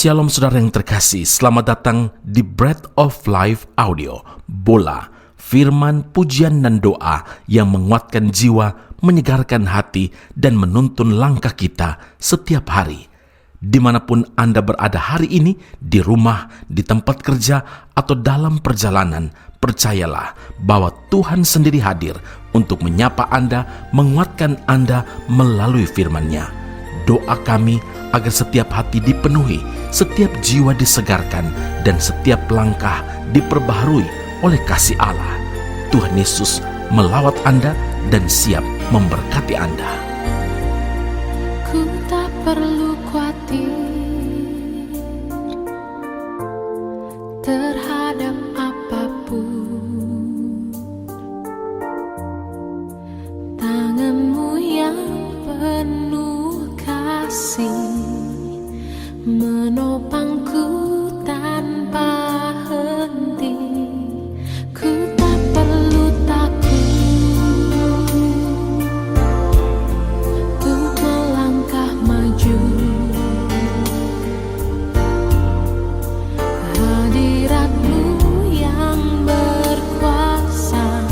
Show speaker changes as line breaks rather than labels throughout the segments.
Shalom saudara yang terkasih, selamat datang di Bread of Life Audio, Bola, firman, pujian dan doa yang menguatkan jiwa, menyegarkan hati, dan menuntun langkah kita setiap hari. Dimanapun Anda berada hari ini, di rumah, di tempat kerja, atau dalam perjalanan, percayalah bahwa Tuhan sendiri hadir untuk menyapa Anda, menguatkan Anda melalui firman-Nya. Doa kami agar setiap hati dipenuhi, setiap jiwa disegarkan, dan setiap langkah diperbaharui oleh kasih Allah. Tuhan Yesus melawat Anda dan siap memberkati Anda.
Ku tak perlu khawatir terhadap apapun. Tangan-Mu yang penuh kasih menopangku tanpa henti. Ku tak perlu takut untuk melangkah maju. Hadirat-Mu yang berkuasa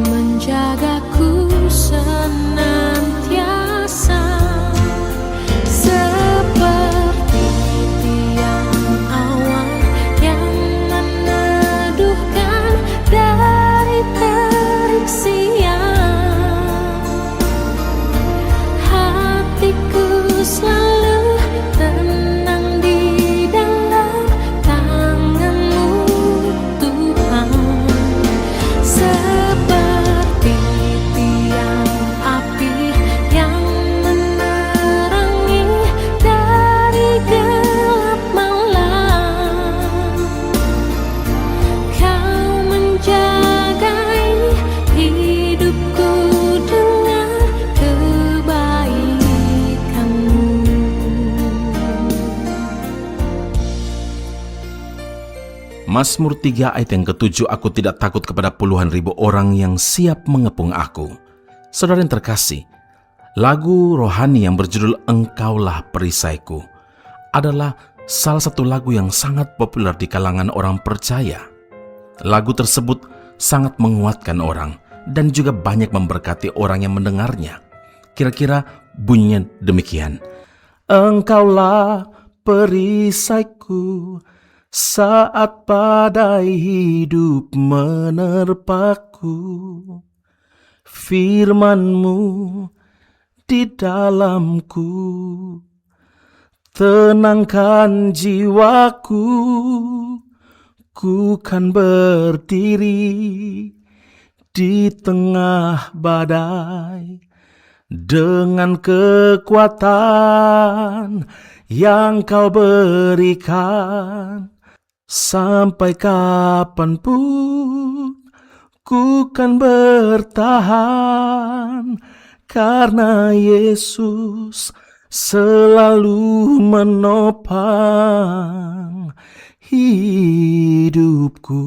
menjagaku senantiasa.
Mazmur 3 ayat yang ke-7, aku tidak takut kepada puluhan ribu orang yang siap mengepung aku. Saudara yang terkasih, lagu rohani yang berjudul Engkaulah Perisaiku adalah salah satu lagu yang sangat populer di kalangan orang percaya. Lagu tersebut sangat menguatkan orang dan juga banyak memberkati orang yang mendengarnya. Kira-kira bunyinya demikian. Engkaulah perisaiku saat badai hidup menerpaku, firman-Mu di dalamku tenangkan jiwaku. Ku kan berdiri di tengah badai dengan kekuatan yang Kau berikan. Sampai kapanpun ku kan bertahan, karena Yesus selalu menopang hidupku.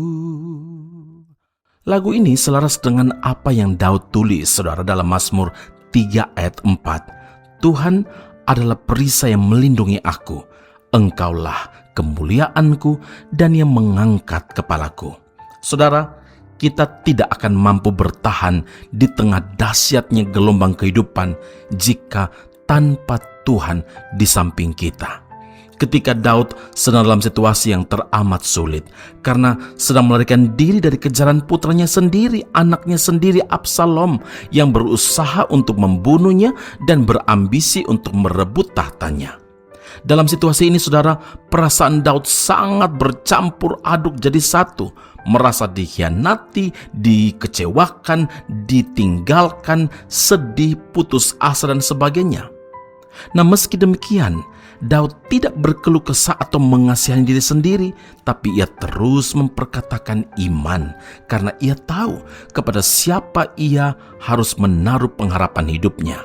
Lagu ini selaras dengan apa yang Daud tulis, saudara, dalam Mazmur 3 ayat 4. Tuhan adalah perisai yang melindungi aku, Engkaulah kemuliaanku dan yang mengangkat kepalaku. Saudara, kita tidak akan mampu bertahan di tengah dahsyatnya gelombang kehidupan jika tanpa Tuhan di samping kita. Ketika Daud sedang dalam situasi yang teramat sulit karena sedang melarikan diri dari kejaran putranya sendiri, anaknya sendiri Absalom, yang berusaha untuk membunuhnya dan berambisi untuk merebut tahtanya. Dalam situasi ini, saudara, perasaan Daud sangat bercampur aduk jadi satu. Merasa dikhianati, dikecewakan, ditinggalkan, sedih, putus asa, dan sebagainya. Nah, meski demikian, Daud tidak berkeluh kesah atau mengasihani diri sendiri, tapi ia terus memperkatakan iman karena ia tahu kepada siapa ia harus menaruh pengharapan hidupnya.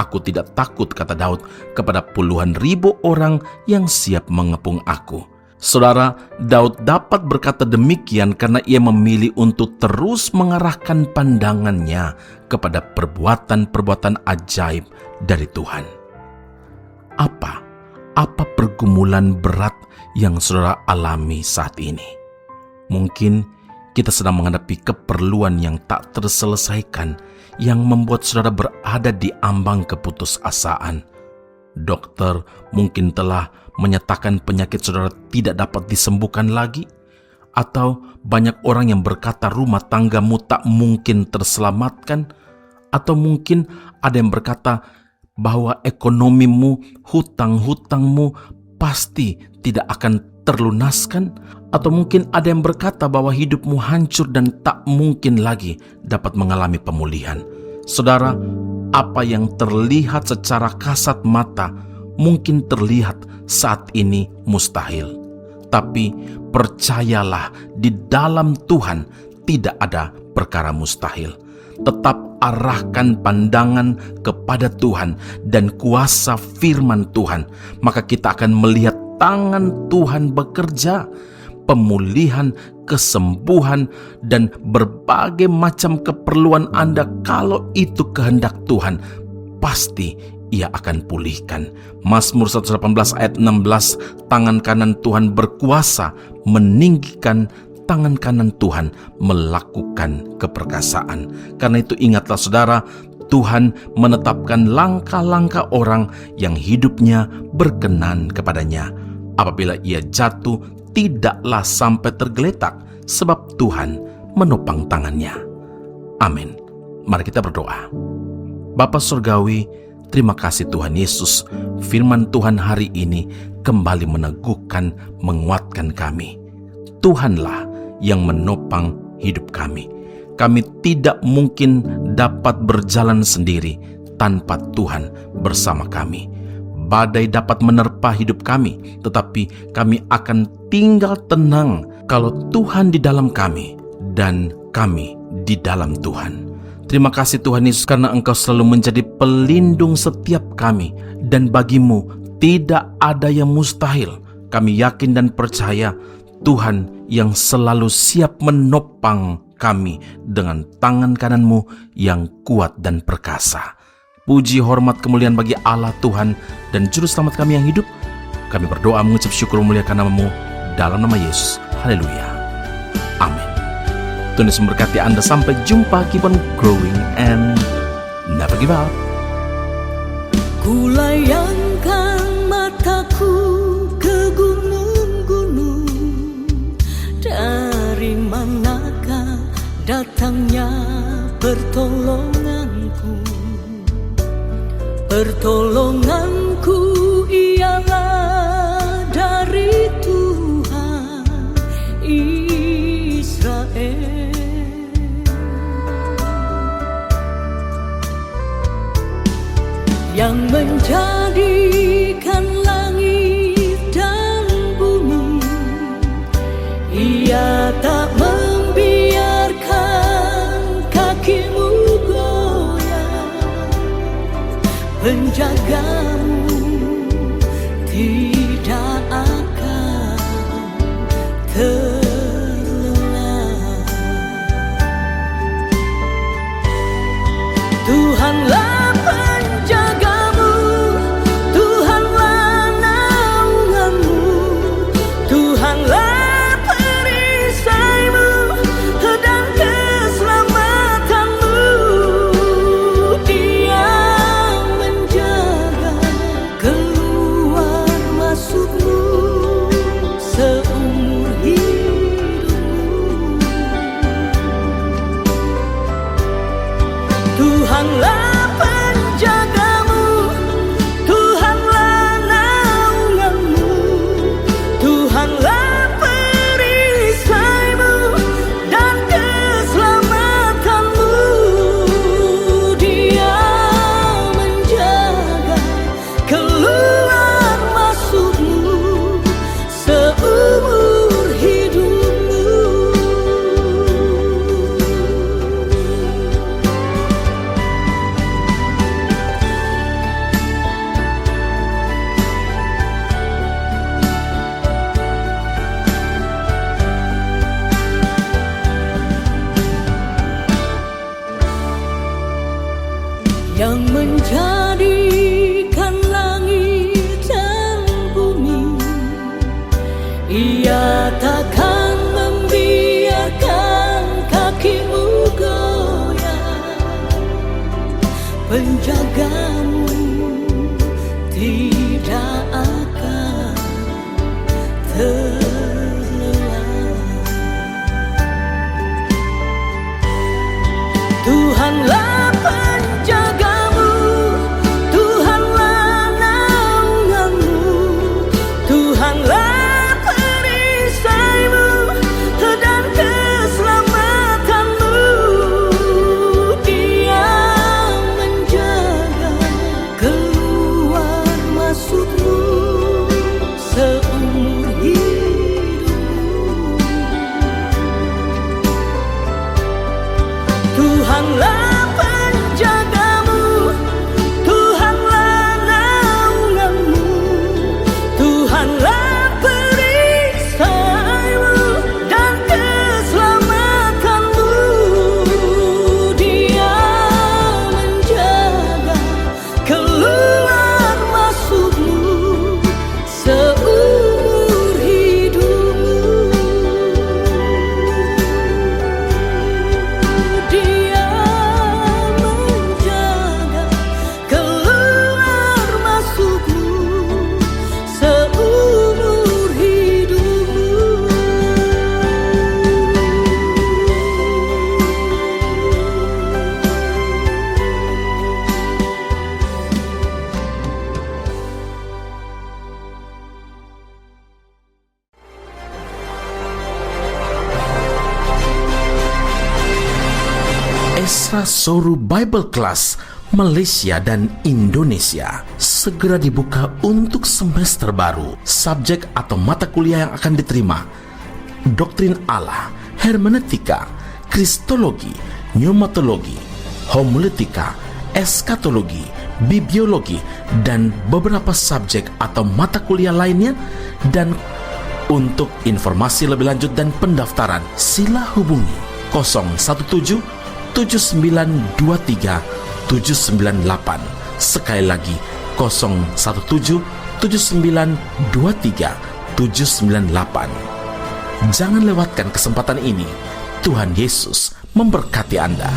Aku tidak takut, kata Daud, kepada puluhan ribu orang yang siap mengepung aku. Saudara, Daud dapat berkata demikian karena ia memilih untuk terus mengarahkan pandangannya kepada perbuatan-perbuatan ajaib dari Tuhan. Apa apa pergumulan berat yang saudara alami saat ini? Mungkin kita sedang menghadapi keperluan yang tak terselesaikan, yang membuat saudara berada di ambang keputusasaan. Dokter mungkin telah menyatakan penyakit saudara tidak dapat disembuhkan lagi, atau banyak orang yang berkata rumah tanggamu tak mungkin terselamatkan, atau mungkin ada yang berkata bahwa ekonomimu, hutang-hutangmu pasti tidak akan terlunaskan, atau mungkin ada yang berkata bahwa hidupmu hancur dan tak mungkin lagi dapat mengalami pemulihan. Saudara, apa yang terlihat secara kasat mata mungkin terlihat saat ini mustahil. Tapi percayalah, di dalam Tuhan tidak ada perkara mustahil. Tetap arahkan pandangan kepada Tuhan dan kuasa firman Tuhan, maka kita akan melihat tangan Tuhan bekerja, pemulihan, kesembuhan, dan berbagai macam keperluan Anda. Kalau itu kehendak Tuhan, pasti Ia akan pulihkan. Mazmur 118 ayat 16, tangan kanan Tuhan berkuasa meninggikan, tangan kanan Tuhan melakukan keperkasaan. Karena itu ingatlah saudara, Tuhan menetapkan langkah-langkah orang yang hidupnya berkenan kepadanya. Apabila ia jatuh, tidaklah sampai tergeletak, sebab Tuhan menopang tangannya. Amin. Mari kita berdoa. Bapa Surgawi, terima kasih Tuhan Yesus, firman Tuhan hari ini kembali meneguhkan, menguatkan kami. Tuhanlah yang menopang hidup kami. Kami tidak mungkin dapat berjalan sendiri tanpa Tuhan bersama kami. Badai dapat menerpa hidup kami, tetapi kami akan tinggal tenang kalau Tuhan di dalam kami dan kami di dalam Tuhan. Terima kasih Tuhan Yesus, karena Engkau selalu menjadi pelindung setiap kami, dan bagimu tidak ada yang mustahil. Kami yakin dan percaya Tuhan yang selalu siap menopang kami dengan tangan kanan-Mu yang kuat dan perkasa. Puji, hormat, kemuliaan bagi Allah Tuhan dan Juru Selamat kami yang hidup. Kami berdoa mengucap syukur memuliakan nama-Mu dalam nama Yesus. Haleluya. Amin. Tuhan Yesus memberkati Anda. Sampai jumpa. Keep on growing and never give up.
Kulayangkan mataku ke gunung-gunung, dari manakah datangnya pertolonganku? Pertolonganku ialah dari Tuhan Israel, yang menjadikan langit dan bumi. Ia tak membiarkan kakimu goyah, penjagamu tidak akan terlelah. Tuhanlah penjagamu, Tuhanlah naunganmu, Tuhanlah perisaimu dan keselamatanmu. Dia menjaga keluar masukmu seumur hidupmu. Tuhanlah penjagamu, Tuhanlah naunganmu, Tuhanlah perisaimu dan keselamatanmu. Dia menjaga keluar masukmu seumur hidupmu. Yang menjadikan langit dan penjagamu tidak akan terlelah. Tuhanlah penjagamu, Tuhanlah naunganmu, Tuhanlah perisaimu dan keselamatanmu. Dia menjaga keluar masukmu seumur hidupmu. Tuhanlah penjagamu, Tuhanlah naunganmu, Tuhanlah perisaimu dan keselamatanmu. Dia menjaga keluar masukmu seumur hidupmu. Dia menjaga keluar masukmu seumur hidupmu.
Esra Soru Bible Class Malaysia dan Indonesia segera dibuka untuk semester baru. Subjek atau mata kuliah yang akan diterima: Doktrin Allah, Hermeneutika, Kristologi, Pneumatologi, Homiletika, Eskatologi, Bibliologi, dan beberapa subjek atau mata kuliah lainnya. Dan untuk informasi lebih lanjut dan pendaftaran, sila hubungi 017 7923 798. Sekali lagi 017 7923 798. Jangan lewatkan kesempatan ini. Tuhan Yesus memberkati Anda.